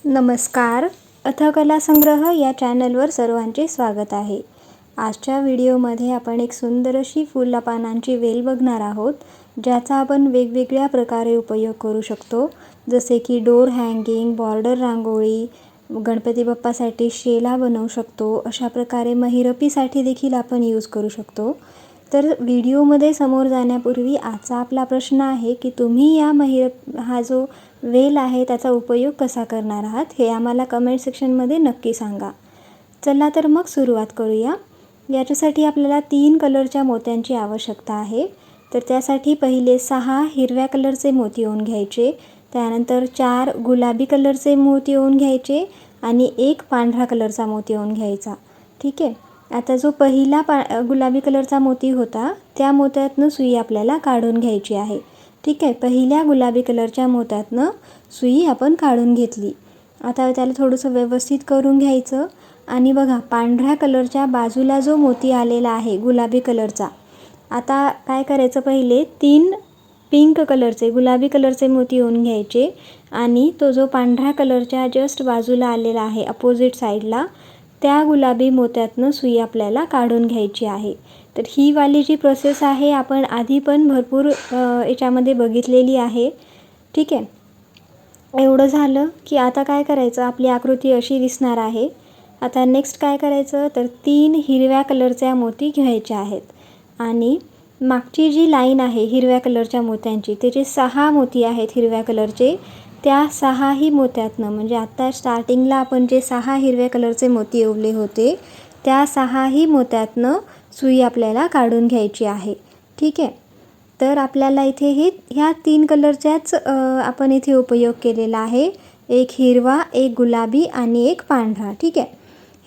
नमस्कार. अथकला संग्रह या चॅनलवर सर्वांचे स्वागत आहे. आजच्या व्हिडिओमध्ये आपण एक सुंदर अशी फुलपानांची वेल बघणार आहोत, ज्याचा आपण वेगवेगळ्या प्रकारे उपयोग करू शकतो. जसे की डोर हँगिंग, बॉर्डर रांगोळी, गणपती बाप्पासाठी शेला बनवू शकतो. अशा प्रकारे महिरपीसाठी देखील आपण यूज करू शकतो. तर व्हिडिओमध्ये समोर जाण्यापूर्वी आजचा आपला प्रश्न आहे की तुम्ही हा जो वेल आहे त्याचा उपयोग कसा करणार आहात हे आम्हाला कमेंट सेक्शनमध्ये नक्की सांगा. चला तर मग सुरुवात करूया. याच्यासाठी आपल्याला 3 कलरच्या मोत्यांची आवश्यकता आहे. तर त्यासाठी पहिले 6 हिरव्या कलरचे मोती ओवून घ्यायचे, त्यानंतर 4 गुलाबी कलरचे मोती ओवून घ्यायचे आणि 1 पांढरा कलरचा मोती ओवून घ्यायचा. ठीक आहे. आता जो पहिला गुलाबी कलरचा मोती होता त्या मोत्यातनं सुई आपल्याला काढून घ्यायची आहे. ठीक आहे. पहिल्या गुलाबी कलरच्या मोत्यातनं सुई आपण काढून घेतली. आता त्याला थोडंसं व्यवस्थित करून घ्यायचं आणि बघा पांढऱ्या कलरच्या बाजूला जो मोती आलेला आहे गुलाबी कलरचा, आता काय करायचं, पहिले 3 पिंक कलरचे गुलाबी कलरचे मोती ओवून घ्यायचे आणि तो जो पांढऱ्या कलरच्या जस्ट बाजूला आलेला आहे अपोजिट साईडला, त्या गुलाबी मोत्यातनं सुई आपल्याला काढून घ्यायची आहे. तर ही वाली जी प्रोसेस आहे आपण आधी पण भरपूर याच्यामध्ये बघितलेली आहे. ठीक आहे. एवढं झालं की आता काय करायचं, आपली आकृती अशी दिसणार आहे. आता नेक्स्ट काय करायचं, तर 3 हिरव्या कलरच्या मोती घ्यायच्या आहेत आणि मागची जी लाईन आहे हिरव्या कलरच्या मोत्यांची, त्याचे 6 मोती आहेत हिरव्या कलरचे. त्या 6ही मोत्यातनं, म्हणजे आत्ता स्टार्टिंगला आपण जे 6 हिरव्या कलरचे मोती ओवले होते त्या 6ही मोत्यातनं सुई आपल्याला काढून घ्यायची आहे. ठीक आहे. तर आपल्याला इथे ह्या 3 कलरच्याच आपण इथे उपयोग केलेला आहे. एक हिरवा, एक गुलाबी आणि एक पांढरा. ठीक आहे.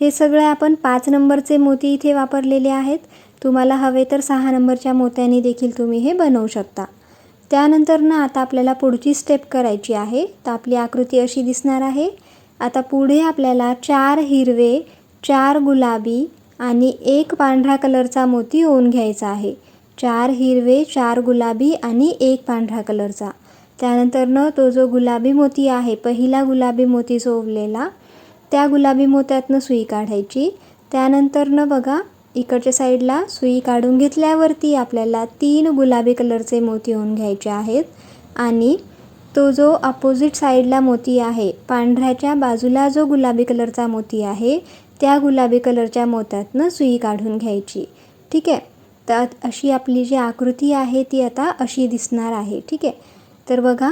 हे सगळे आपण 5 नंबरचे मोती इथे वापरलेले आहेत. तुम्हाला हवे तर 6 नंबरच्या मोत्यांनी देखील तुम्ही हे बनवू शकता. त्यानंतर ना आता आपल्याला पुढची स्टेप करायची आहे. तर आपली आकृती अशी दिसणार आहे. आता पुढे आपल्याला 4 हिरवे, 4 गुलाबी आणि 1 पांढरा कलरचा मोती ओवून घ्यायचा आहे. 4 हिरवे, 4 गुलाबी आणि 1 पांढरा कलरचा. त्यानंतर तो जो गुलाबी मोती आहे, पहिला गुलाबी मोती जो ओवलेला, त्या गुलाबी मोत्यातनं सुई काढायची. त्यानंतर बघा इकडच्या साईडला सुई काढून घेतल्यावरती आपल्याला 3 गुलाबी कलरचे मोती ओवून घ्यायचे आहेत आणि तो जो अपोजिट साईडला मोती आहे, पांढऱ्याच्या बाजूला जो गुलाबी कलरचा मोती आहे, त्या गुलाबी कलरच्या मोत्यातनं सुई काढून घ्यायची. ठीक आहे. तर अशी आपली जी आकृती आहे ती आता अशी दिसणार आहे. ठीक आहे. तर बघा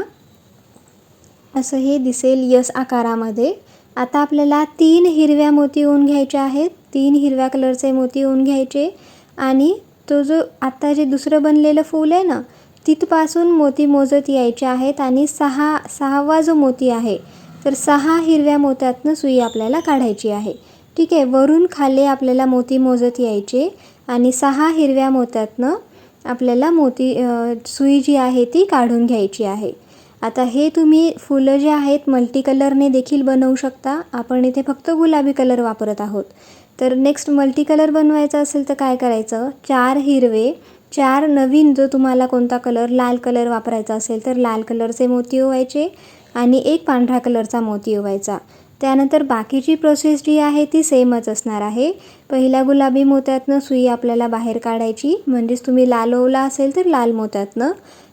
असं हे दिसेल यस आकारामध्ये. आता आपल्याला 3 हिरव्या मोती ओवून घ्यायचे आहेत. 3 हिरव्या कलरचे मोती ओवून घ्यायचे आणि तो जो आत्ता जे दुसरं बनलेलं फूल आहे ना, तिथपासून मोती मोजत यायचे आहेत आणि 6वा जो मोती आहे, तर 6 हिरव्या मोत्यातनं सुई आपल्याला काढायची आहे. ठीक आहे. वरून खाली आपल्याला मोती मोजत यायचे आणि 6 हिरव्या मोत्यातनं आपल्याला सुई जी आहे ती काढून घ्यायची आहे. आता हे तुम्ही फुलं जे आहेत मल्टी कलरने देखील बनवू शकता. आपण इथे फक्त गुलाबी कलर वापरत आहोत. तर नेक्स्ट मल्टी कलर बनवायचा असेल तर काय करायचं, 4 हिरवे, 4 नवीन जो तुम्हाला कोणता कलर, लाल कलर वापरायचा असेल तर लाल कलरचे मोती ओवायचे आणि 1 पांढरा कलरचा मोती ओवायचा. त्यानंतर बाकीची प्रोसेस जी आहे ती सेमच असणार आहे. पहिल्या गुलाबी मोत्यातनं सुई आपल्याला बाहेर काढायची, म्हणजेच तुम्ही लाल ओवला असेल तर लाल मोत्यातनं.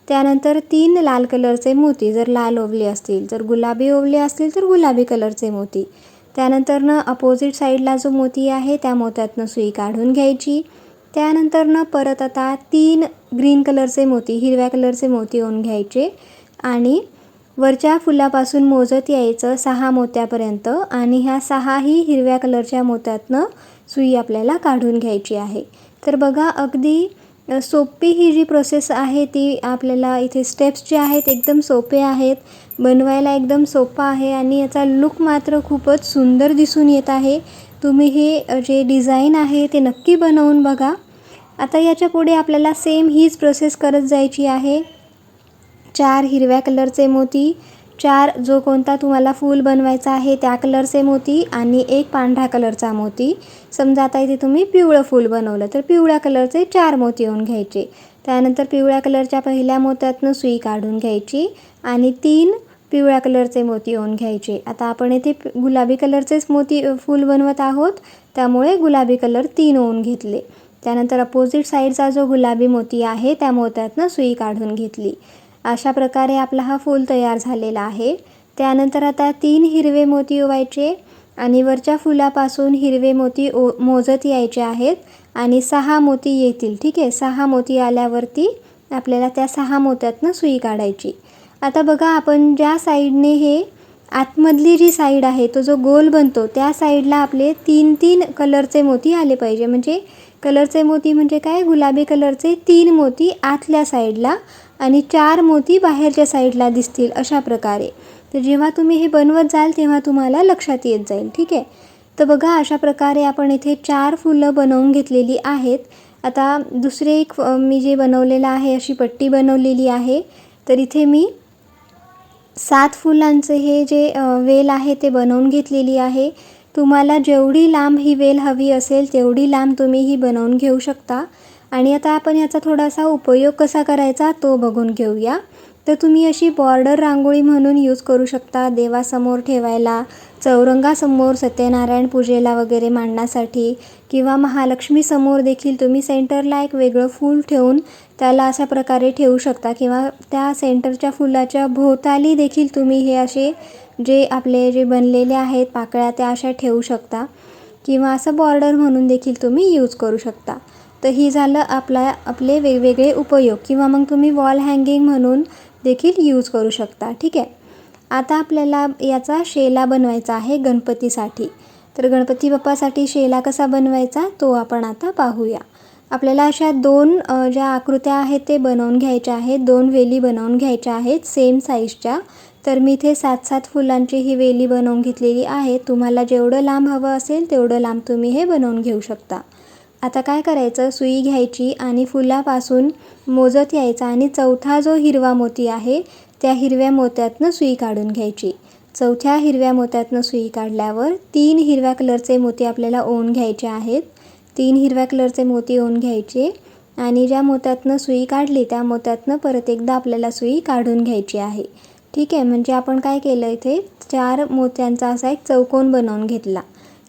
त्यानंतर 3 लाल कलरचे मोती जर लाल ओवले असतील, जर गुलाबी ओवले असतील तर गुलाबी कलरचे मोती. त्यानंतर अपोजिट साईडला जो मोती आहे त्या मोत्यातनं सुई काढून घ्यायची. त्यानंतर परत आता 3 ग्रीन कलरचे मोती, हिरव्या कलरचे मोती ओवून घ्यायचे आणि वरच्या फुलापासून मोजत यायचं 6 मोत्यापर्यंत आणि ह्या 6ही हिरव्या कलरच्या मोत्यातनं सुई आपल्याला काढून घ्यायची आहे. तर बघा अगदी सोपी ही जी प्रोसेस आहे ती आपल्याला इथे स्टेप्स जे आहेत एकदम सोपे आहेत, बनवायला एकदम सोपं आहे आणि याचा लुक मात्र खूपच सुंदर दिसून येत आहे. तुम्ही हे जे डिझाईन आहे ते नक्की बनवून बघा. आता याच्या पुढे आपल्याला सेम हीच प्रोसेस करत जायची आहे. 4 हिरव्या कलरचे मोती, 4 जो कोणता तुम्हाला फूल बनवायचा आहे त्या कलरचे मोती आणि 1 पांढरा कलरचा मोती. समजा आता इथे तुम्ही पिवळं फूल बनवलं तर पिवळ्या कलरचे 4 मोती ओवून घ्यायचे. त्यानंतर पिवळ्या कलरच्या पहिल्या मोत्यातनं सुई काढून घ्यायची आणि 3 पिवळ्या कलरचे मोती ओवून घ्यायचे. आता आपण इथे गुलाबी कलरचेच मोती फूल बनवत आहोत, त्यामुळे गुलाबी कलर 3 ओवून घेतले. त्यानंतर अपोजिट साईडचा जो गुलाबी मोती आहे त्या मोत्यातनं सुई काढून घेतली. अशा प्रकारे आपला हा फूल तयार झालेला आहे. त्यानंतर आता 3 हिरवे मोती ओवायचे आणि वरच्या फुलापासून हिरवे मोती मोजत यायचे आहेत आणि 6 मोती येतील. ठीक आहे, 6 मोती आल्यावरती आपल्याला त्या 6 मोत्यातनं सुई काढायची. आता बघा, आपण ज्या साईडने हे आतमधली जी साईड आहे तो जो गोल बनतो त्या साईडला आपले 3-3 कलरचे मोती आले पाहिजे. म्हणजे कलरचे मोती म्हणजे काय, गुलाबी कलरचे 3 मोती आतल्या साईडला आणि 4 मोती बाहेरच्या साईडला दिसतील अशा प्रकारे. तर जेव्हा तुम्ही हे बनवत जाल तेव्हा तुम्हाला लक्षात येत जाईल. ठीक आहे, तर बघा अशा प्रकारे आपण इथे 4 फुलं बनवून घेतलेली आहेत. आता दुसरे एक मी जे बनवलेलं आहे, अशी पट्टी बनवलेली आहे. तर इथे मी 7 फुलांचे हे जे वेल आहे ते बनवून घेतलेली आहे. तुम्हाला जेवढी लांब ही वेल हवी असेल तेवढी लांब तुम्ही ही बनवून घेऊ शकता. आणि आता आपण याचा थोडासा उपयोग कसा करायचा तो बघून घेऊया. तर तुम्ही अशी बॉर्डर रांगोळी म्हणून यूज करू शकता, देवासमोर ठेवायला, चौरंगासमोर सत्यनारायण पूजेला वगैरे मांडण्यासाठी, किंवा महालक्ष्मीसमोर देखील तुम्ही सेंटरला एक वेगळं फूल ठेवून त्याला अशा प्रकारे ठेवू शकता. किंवा त्या सेंटरच्या फुलाच्या भोवताली देखील तुम्ही हे असे जे आपले जे बनलेले आहेत पाकळ्या त्या अशा ठेवू शकता, किंवा असं बॉर्डर म्हणून देखील तुम्ही यूज करू शकता. तर ही झालं आपले वेगवेगळे उपयोग, किंवा मग तुम्ही वॉल हँगिंग म्हणून देखील यूज करू शकता. ठीक आहे, आता आपल्याला याचा शेला बनवायचा आहे गणपतीसाठी. तर गणपती बाप्पासाठी शेला कसा बनवायचा तो आपण आता पाहूया. आपल्याला अशा 2 ज्या आकृत्या आहेत ते बनवून घ्यायच्या आहेत, 2 वेली बनवून घ्यायच्या आहेत सेम साईजच्या. तर मी इथे 7-7 फुलांची ही वेली बनवून घेतलेली आहे. तुम्हाला जेवढं लांब हवं असेल तेवढं लांब तुम्ही हे बनवून घेऊ शकता. आता काय करायचं, सुई घ्यायची आणि फुलापासून मोजत यायचा आणि चौथा जो हिरवा मोती आहे त्या हिरव्या मोत्यातनं सुई काढून घ्यायची. चौथ्या हिरव्या मोत्यातनं सुई काढल्यावर 3 हिरव्या कलरचे मोती आपल्याला ओवून घ्यायचे आहेत. 3 हिरव्या कलरचे मोती ओवून घ्यायचे आणि ज्या मोत्यातनं सुई काढली त्या मोत्यातनं परत एकदा आपल्याला सुई काढून घ्यायची आहे. ठीक आहे, म्हणजे आपण काय केलं, इथे 4 मोत्यांचा असा एक चौकोन बनवून घेतला.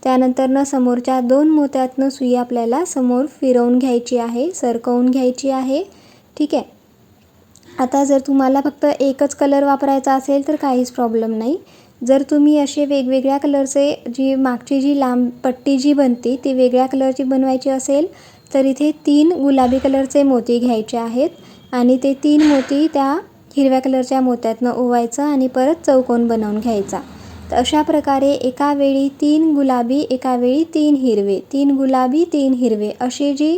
त्यानंतर समोरच्या 2 मोत्यातनं सुई आपल्याला समोर फिरवून घ्यायची आहे, सरकवून घ्यायची आहे. ठीक आहे, आता जर तुम्हाला फक्त एकच कलर वापरायचा असेल तर काहीच प्रॉब्लेम नाही. जर तुम्ही असे वेगवेगळ्या कलरचे जी मागची जी लांब पट्टी जी बनते ती वेगळ्या कलरची बनवायची असेल तर इथे 3 गुलाबी कलरचे मोती घ्यायचे आहेत आणि ते 3 मोती त्या हिरव्या कलरच्या मोत्यातनं ओवायचं आणि परत चौकोन बनवून घ्यायचा. तर अशा प्रकारे एका वेळी 3 गुलाबी, एका वेळी 3 हिरवे, 3 गुलाबी 3 हिरवे अशी जी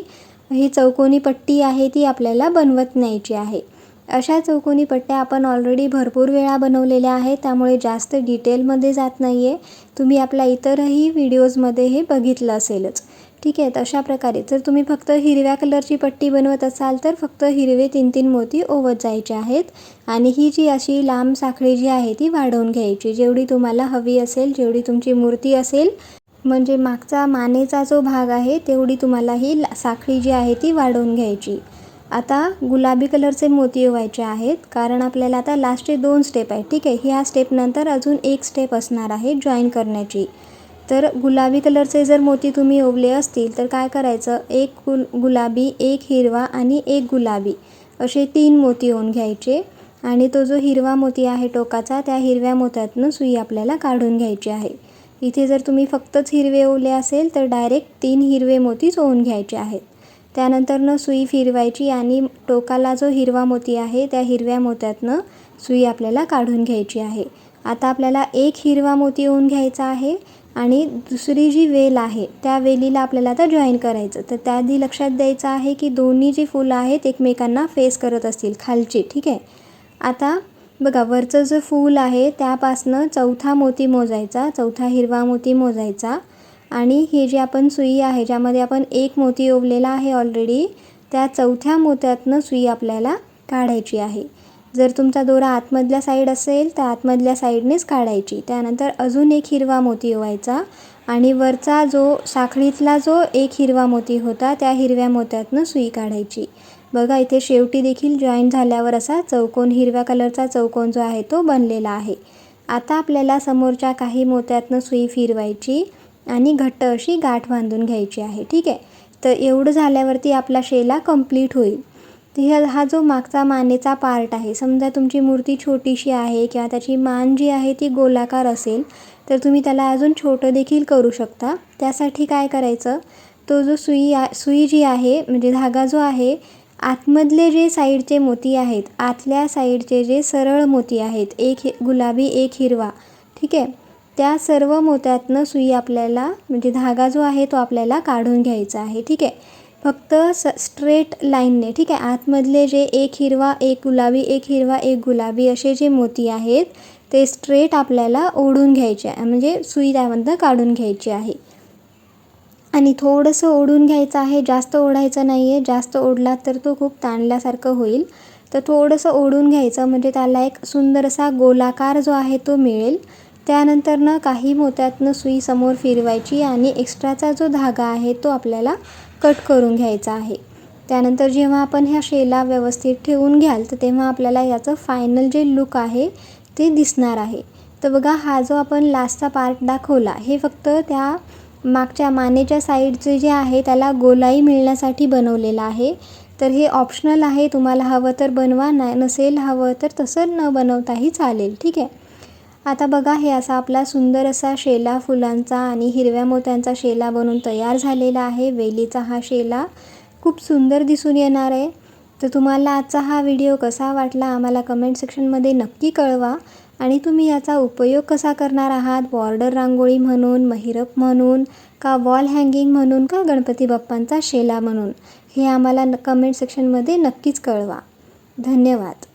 ही चौकोनी पट्टी आहे ती आपल्याला बनवत न्यायची आहे. अशा चौकोनी पट्ट्या आपण ऑलरेडी भरपूर वेळा बनवलेल्या आहेत, त्यामुळे जास्त डिटेलमध्ये जात नाही आहे. तुम्ही आपल्या इतरही व्हिडिओजमध्ये हे बघितलं असेलच. ठीक आहे, तर अशा प्रकारे जर तुम्ही फक्त हिरव्या कलरची पट्टी बनवत असाल तर फक्त हिरवे 3-3 मोती ओवत जायचे आहेत आणि ही जी अशी लांब साखळी जी आहे ती वाढवून घ्यायची. जेवढी तुम्हाला हवी असेल, जेवढी तुमची मूर्ती असेल, म्हणजे मागचा मानेचा जो भाग आहे तेवढी तुम्हाला ही साखळी जी आहे ती वाढवून घ्यायची. आता गुलाबी कलरचे मोती ओवायचे आहेत, कारण आपल्याला आता लास्टचे 2 स्टेप आहेत. ठीक आहे, ह्या स्टेपनंतर अजून एक स्टेप असणार आहे जॉईन करण्याची. तर गुलाबी कलरचे जर मोती तुम्ही ओवले असतील तर काय करायचं, एक गुलाबी, एक हिरवा आणि एक गुलाबी असे 3 मोती ओवून घ्यायचे आणि तो जो हिरवा मोती आहे टोकाचा त्या हिरव्या मोत्यातनं सुई आपल्याला काढून घ्यायची आहे. इथे जर तुम्ही फक्तच हिरवे ओवले असेल तर डायरेक्ट 3 हिरवे मोतीच ओवून घ्यायचे आहेत. त्यानंतर सुई फिरवायची आणि टोकाला जो हिरवा मोती आहे त्या हिरव्या मोत्यातनं सुई आपल्याला काढून घ्यायची आहे. आता आपल्याला एक हिरवा मोती ओवून घ्यायचा आहे आणि दुसरी जी वेल आहे त्या वेलीला आपल्याला आता जॉईन करायचं. तर त्याआधी लक्षात द्यायचं आहे की दोन्ही जी फुलं आहेत एकमेकांना फेस करत असतील खालची. ठीक आहे, आता बघा वरचं जे फूल आहे त्यापासनं चौथा मोती मोजायचा, चौथा हिरवा मोती मोजायचा आणि हे जे आपण सुई आहे ज्यामध्ये आपण एक मोती ओवलेला आहे ऑलरेडी त्या चौथ्या मोत्यातनं सुई आपल्याला काढायची आहे. जर तुमचा दोरा आतमधल्या साईड असेल तर आतमधल्या साईडनेच काढायची. त्यानंतर अजून एक हिरवा मोती ओवायचा आणि वरचा जो साखळीतला जो एक हिरवा मोती होता त्या हिरव्या मोत्यातनं सुई काढायची. बघा इथे शेवटी देखील जॉईन झाल्यावर असा चौकोन, हिरव्या कलरचा चौकोन जो आहे तो बनलेला आहे. आता आपल्याला समोरच्या काही मोत्यातनं सुई फिरवायची आणि घट्ट अशी गाठ बांधून घ्यायची आहे. ठीक आहे. तर एवढं झाल्यावरती आपला शेला कंप्लीट होईल. तर हा जो मागचा मानेचा पार्ट आहे, समजा तुमची मूर्ती छोटीशी आहे किंवा त्याची मान जी आहे ती गोलाकार असेल तर तुम्ही त्याला अजून छोटं देखील करू शकता. त्यासाठी काय करायचं, तो जो सुई जी आहे म्हणजे धागा जो आहे, आतमधले जे साईडचे मोती आहेत, आतल्या साईडचे जे सरळ मोती आहेत, एक गुलाबी एक हिरवा, ठीक आहे, त्या सर्व मोत्यातनं सुई आपल्याला म्हणजे धागा जो आहे तो आपल्याला काढून घ्यायचा आहे. ठीक आहे. फक्त स्ट्रेट लाईनने, ठीक आहे. आतमधले जे एक हिरवा एक गुलाबी एक हिरवा एक गुलाबी असे जे मोती आहेत ते स्ट्रेट आपल्याला ओढून घ्यायचे आहे, म्हणजे सुई त्यामधनं काढून घ्यायची आहे. आणि थोडंसं ओढून घ्यायचं आहे, जास्त ओढायचं नाही आहे. जास्त ओढलात तर तो खूप ताणल्यासारखं होईल. तर थोडंसं ओढून घ्यायचं म्हणजे त्याला एक सुंदर असा गोलाकार जो आहे तो मिळेल. त्यानंतरनं काही मोत्यातनं सुई समोर फिरवायची आणि एक्स्ट्राचा जो धागा आहे तो आपल्याला कट करून घ्यायचा आहे. त्यानंतर जेव्हा आपण ह्या शेला व्यवस्थित ठेवून घ्याल तर तेव्हा आपल्याला याचं फायनल जे लुक आहे ते दिसणार आहे. तर बघा हा जो आपण लास्टचा पार्ट दाखवला हे फक्त त्या मागच्या मानेच्या साईडचे जे आहे त्याला गोलाई मिळण्यासाठी बनवलेलं आहे. तर हे ऑप्शनल आहे, तुम्हाला हवं तर बनवा, नसेल हवं तर तसं न बनवताही चालेल. ठीक आहे. आता बघा हे असा आपला सुंदर असा शेला फुलांचा आणि हिरव्या मोत्यांचा शेला बनून तयार झालेला आहे. वेलीचा हा शेला खूप सुंदर दिसून येणार आहे. तर तुम्हाला आजचा हा व्हिडिओ कसा वाटला आम्हाला कमेंट सेक्शनमध्ये नक्की कळवा. आणि तुम्ही याचा उपयोग कसा करणार आहात, बॉर्डर रांगोळी म्हणून, महिरप म्हणून, का वॉल हँगिंग म्हणून, का गणपती बाप्पांचा शेला म्हणून, हे आम्हाला कमेंट सेक्शनमध्ये नक्कीच कळवा. धन्यवाद.